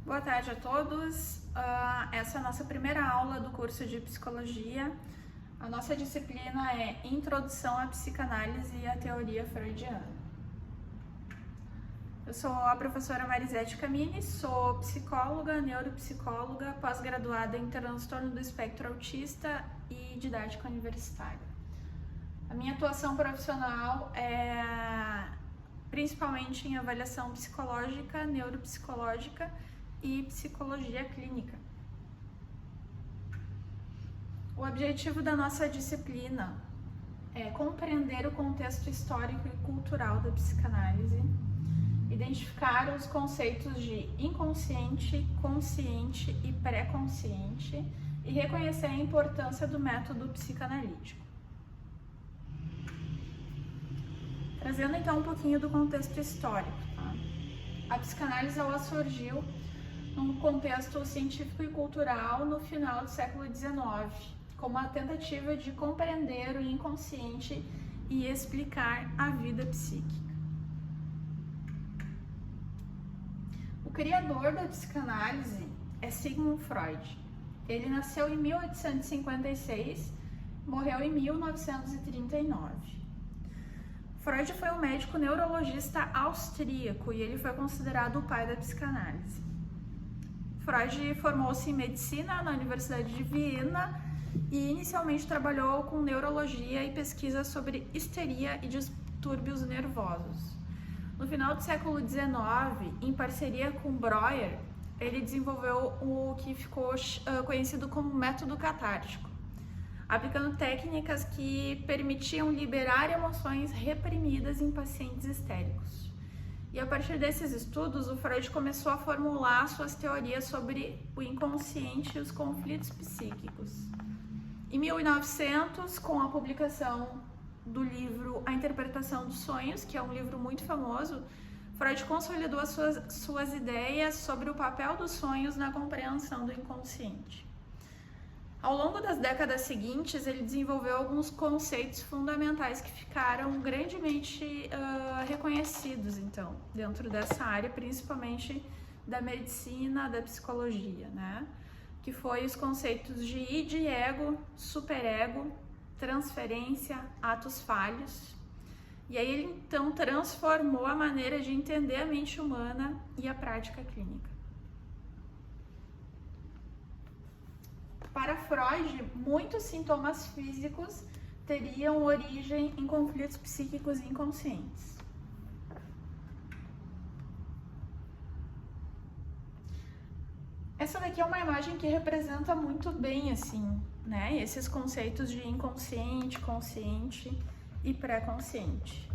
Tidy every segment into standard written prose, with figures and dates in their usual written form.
Boa tarde a todos. Essa é a nossa primeira aula do curso de Psicologia. A nossa disciplina é Introdução à Psicanálise e à Teoria Freudiana. Eu sou a professora Marisete Camini, sou psicóloga, neuropsicóloga, pós-graduada em transtorno do espectro autista e didática universitária. A minha atuação profissional é principalmente em avaliação psicológica, neuropsicológica e psicologia clínica. O objetivo da nossa disciplina é compreender o contexto histórico e cultural da psicanálise, identificar os conceitos de inconsciente, consciente e pré-consciente e reconhecer a importância do método psicanalítico. Trazendo então um pouquinho do contexto histórico, tá? A psicanálise ela surgiu num contexto científico e cultural no final do século XIX, como uma tentativa de compreender o inconsciente e explicar a vida psíquica. O criador da psicanálise é Sigmund Freud. Ele nasceu em 1856, morreu em 1939. Freud foi um médico neurologista austríaco e ele foi considerado o pai da psicanálise. Freud formou-se em medicina na Universidade de Viena e inicialmente trabalhou com neurologia e pesquisa sobre histeria e distúrbios nervosos. No final do século XIX, em parceria com Breuer, ele desenvolveu o que ficou conhecido como método catártico, aplicando técnicas que permitiam liberar emoções reprimidas em pacientes histéricos. E a partir desses estudos, o Freud começou a formular suas teorias sobre o inconsciente e os conflitos psíquicos. Em 1900, com a publicação do livro A Interpretação dos Sonhos, que é um livro muito famoso, Freud consolidou as suas ideias sobre o papel dos sonhos na compreensão do inconsciente. Ao longo das décadas seguintes, ele desenvolveu alguns conceitos fundamentais que ficaram grandemente reconhecidos, então, dentro dessa área, principalmente da medicina, da psicologia, né? Que foi os conceitos de id e ego, superego, transferência, atos falhos. E aí ele, então, transformou a maneira de entender a mente humana e a prática clínica. Para Freud, muitos sintomas físicos teriam origem em conflitos psíquicos inconscientes. Essa daqui é uma imagem que representa muito bem, assim, né, esses conceitos de inconsciente, consciente e pré-consciente.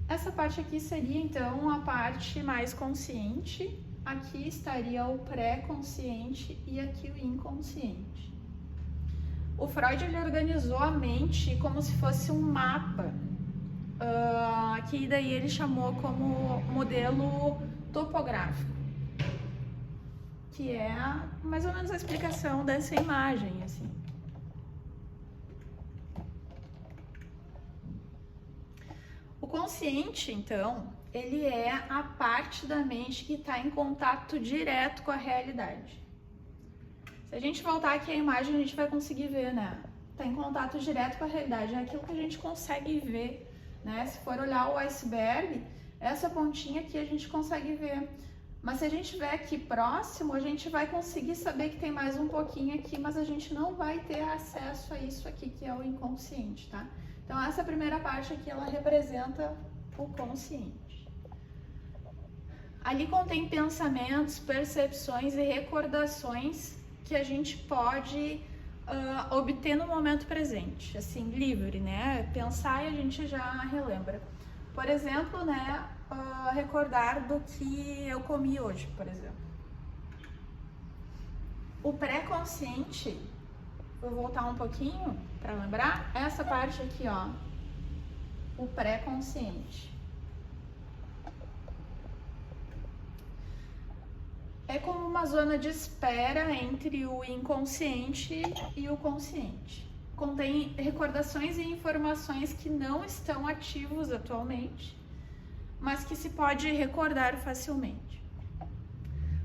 Essa parte aqui seria, então, a parte mais consciente. Aqui estaria o pré-consciente e aqui o inconsciente. O Freud ele organizou a mente como se fosse um mapa, que daí ele chamou como modelo topográfico, que é mais ou menos a explicação dessa imagem, assim. O consciente, então, ele é a parte da mente que está em contato direto com a realidade. Se a gente voltar aqui à imagem, a gente vai conseguir ver, né? Está em contato direto com a realidade, é aquilo que a gente consegue ver, né? Se for olhar o iceberg, essa pontinha aqui a gente consegue ver. Mas se a gente estiver aqui próximo, a gente vai conseguir saber que tem mais um pouquinho aqui, mas a gente não vai ter acesso a isso aqui, que é o inconsciente, tá? Então, essa primeira parte aqui, ela representa o consciente. Ali contém pensamentos, percepções e recordações que a gente pode obter no momento presente, assim, livre, né? Pensar e a gente já relembra. Por exemplo, né, recordar do que eu comi hoje, por exemplo. O pré-consciente, vou voltar um pouquinho para lembrar, essa parte aqui, ó, o pré-consciente. É como uma zona de espera entre o inconsciente e o consciente. Contém recordações e informações que não estão ativos atualmente, mas que se pode recordar facilmente.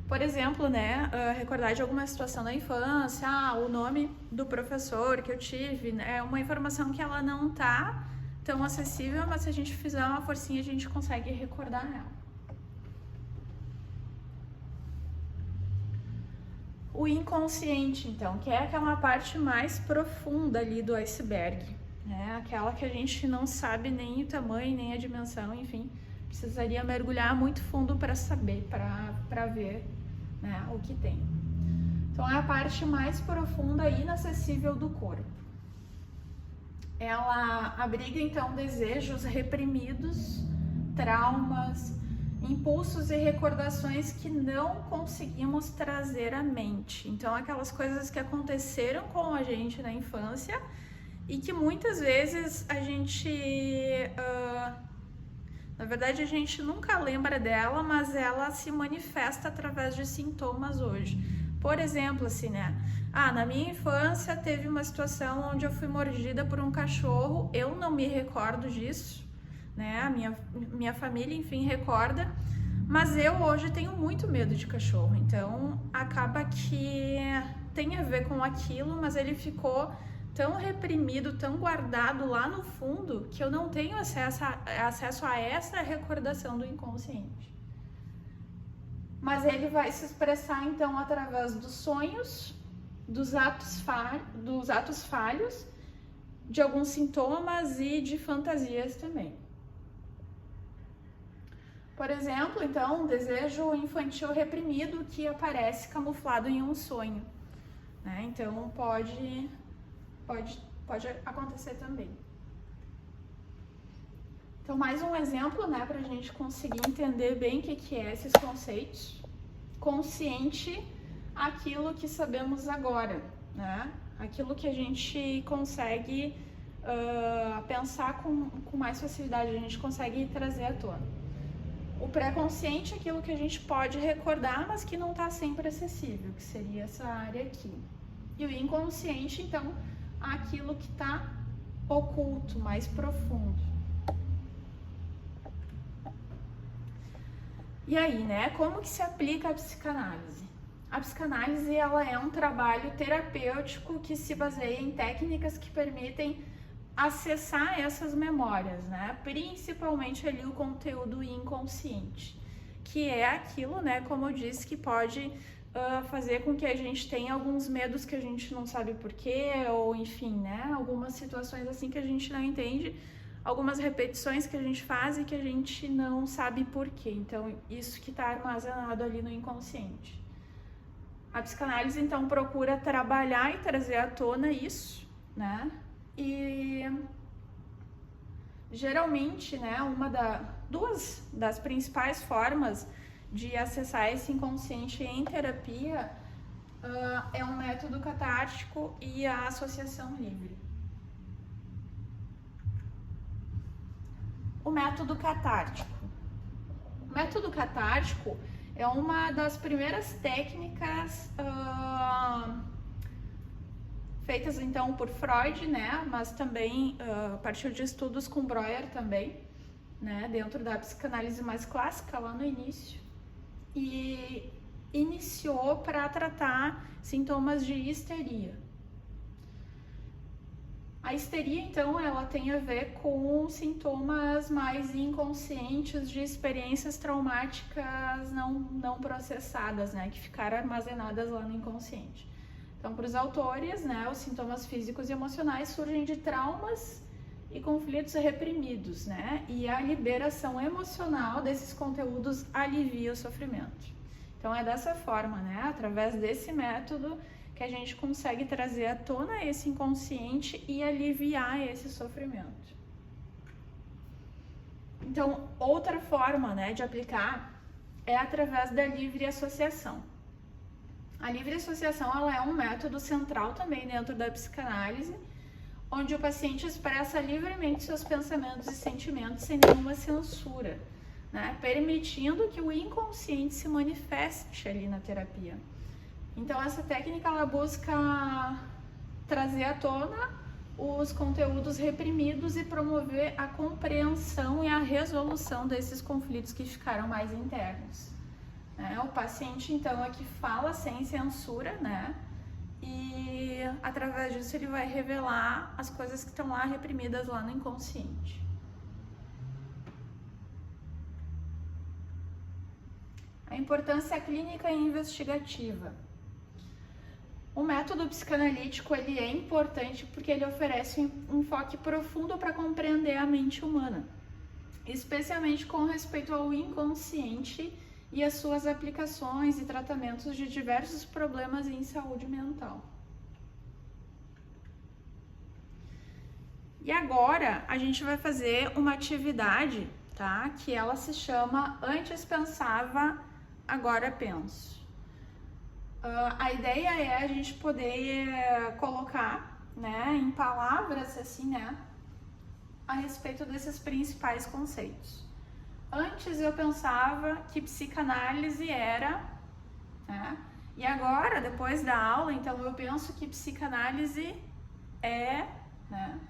Por exemplo, né, recordar de alguma situação da infância, o nome do professor que eu tive, né, é uma informação que ela não tá tão acessível, mas se a gente fizer uma forcinha, a gente consegue recordar ela. O inconsciente, então, que é aquela parte mais profunda ali do iceberg, né, aquela que a gente não sabe nem o tamanho, nem a dimensão, enfim, precisaria mergulhar muito fundo para saber, para ver, né, o que tem. Então, é a parte mais profunda e inacessível do corpo. Ela abriga, então, desejos reprimidos, traumas, impulsos e recordações que não conseguimos trazer à mente. Então, aquelas coisas que aconteceram com a gente na infância e que muitas vezes a gente... na verdade, a gente nunca lembra dela, mas ela se manifesta através de sintomas hoje. Por exemplo, assim, né? Na minha infância teve uma situação onde eu fui mordida por um cachorro, eu não me recordo disso, né? A minha família, enfim, recorda, mas eu hoje tenho muito medo de cachorro, então acaba que tem a ver com aquilo, mas ele ficou tão reprimido, tão guardado lá no fundo, que eu não tenho acesso a essa recordação do inconsciente. Mas ele vai se expressar, então, através dos sonhos, dos atos falhos, de alguns sintomas e de fantasias também. Por exemplo, então, um desejo infantil reprimido que aparece camuflado em um sonho, né? Então, pode acontecer também. Então, mais um exemplo, né, para a gente conseguir entender bem o que é esses conceitos. Consciente, aquilo que sabemos agora, né? Aquilo que a gente consegue pensar com mais facilidade, a gente consegue trazer à tona. O pré-consciente é aquilo que a gente pode recordar, mas que não está sempre acessível, que seria essa área aqui. E o inconsciente, então, aquilo que está oculto, mais profundo. E aí, né, como que se aplica a psicanálise? A psicanálise, ela é um trabalho terapêutico que se baseia em técnicas que permitem acessar essas memórias, né, principalmente ali o conteúdo inconsciente, que é aquilo, né, como eu disse, que pode fazer com que a gente tenha alguns medos que a gente não sabe porquê, ou enfim, né, algumas situações assim que a gente não entende, algumas repetições que a gente faz e que a gente não sabe porquê. Então, isso que está armazenado ali no inconsciente. A psicanálise, então, procura trabalhar e trazer à tona isso, né? E geralmente, né, duas das principais formas de acessar esse inconsciente em terapia é um método catártico e a associação livre. O método catártico. O método catártico é uma das primeiras técnicas feitas então por Freud, né? Mas também a partir de estudos com Breuer também, né? Dentro da psicanálise mais clássica lá no início. E iniciou para tratar sintomas de histeria. A histeria, então, ela tem a ver com sintomas mais inconscientes de experiências traumáticas não processadas, né, que ficaram armazenadas lá no inconsciente. Então, para os autores, né, os sintomas físicos e emocionais surgem de traumas e conflitos reprimidos, né, e a liberação emocional desses conteúdos alivia o sofrimento. Então, é dessa forma, né, através desse método, que a gente consegue trazer à tona esse inconsciente e aliviar esse sofrimento. Então, outra forma, né, de aplicar é através da livre associação. A livre associação, ela é um método central também dentro da psicanálise, onde o paciente expressa livremente seus pensamentos e sentimentos sem nenhuma censura, né, permitindo que o inconsciente se manifeste ali na terapia. Então, essa técnica, ela busca trazer à tona os conteúdos reprimidos e promover a compreensão e a resolução desses conflitos que ficaram mais internos. né? O paciente, então, é que fala sem censura, né? E através disso ele vai revelar as coisas que estão lá reprimidas lá no inconsciente. A importância clínica e investigativa. O método psicanalítico ele é importante porque ele oferece um enfoque profundo para compreender a mente humana, especialmente com respeito ao inconsciente e as suas aplicações e tratamentos de diversos problemas em saúde mental. E agora a gente vai fazer uma atividade, tá? Que ela se chama Antes Pensava, Agora Penso. A ideia é a gente poder colocar, né, em palavras assim, né, a respeito desses principais conceitos. Antes eu pensava que psicanálise era, né, e agora, depois da aula, então eu penso que psicanálise é, né,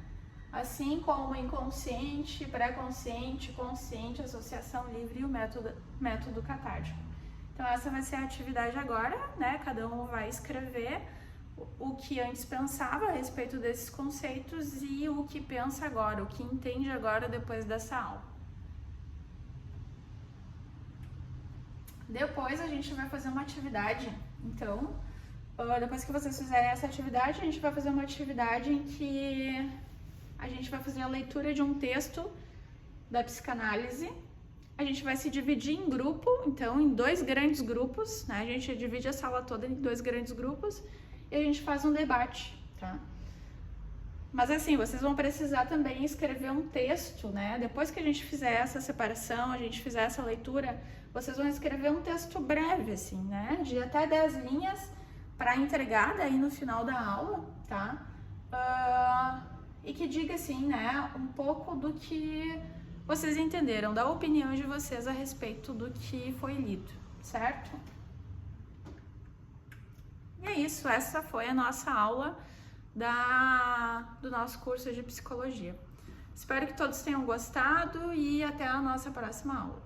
assim como inconsciente, pré-consciente, consciente, associação livre e o método catártico. Então essa vai ser a atividade agora, né? Cada um vai escrever o que antes pensava a respeito desses conceitos e o que pensa agora, o que entende agora depois dessa aula. Depois a gente vai fazer uma atividade, então, depois que vocês fizerem essa atividade, a gente vai fazer uma atividade em que a gente vai fazer a leitura de um texto da psicanálise. A gente vai se dividir em grupo, então em 2 grandes grupos, né? A gente divide a sala toda em 2 grandes grupos e a gente faz um debate, tá? Mas assim, vocês vão precisar também escrever um texto, né? Depois que a gente fizer essa separação, a gente fizer essa leitura, vocês vão escrever um texto breve, assim, né? De até 10 linhas para entregar daí no final da aula, tá? E que diga assim, né? Um pouco do que vocês entenderam, da opinião de vocês a respeito do que foi lido, certo? E é isso, essa foi a nossa aula do nosso curso de psicologia. Espero que todos tenham gostado e até a nossa próxima aula.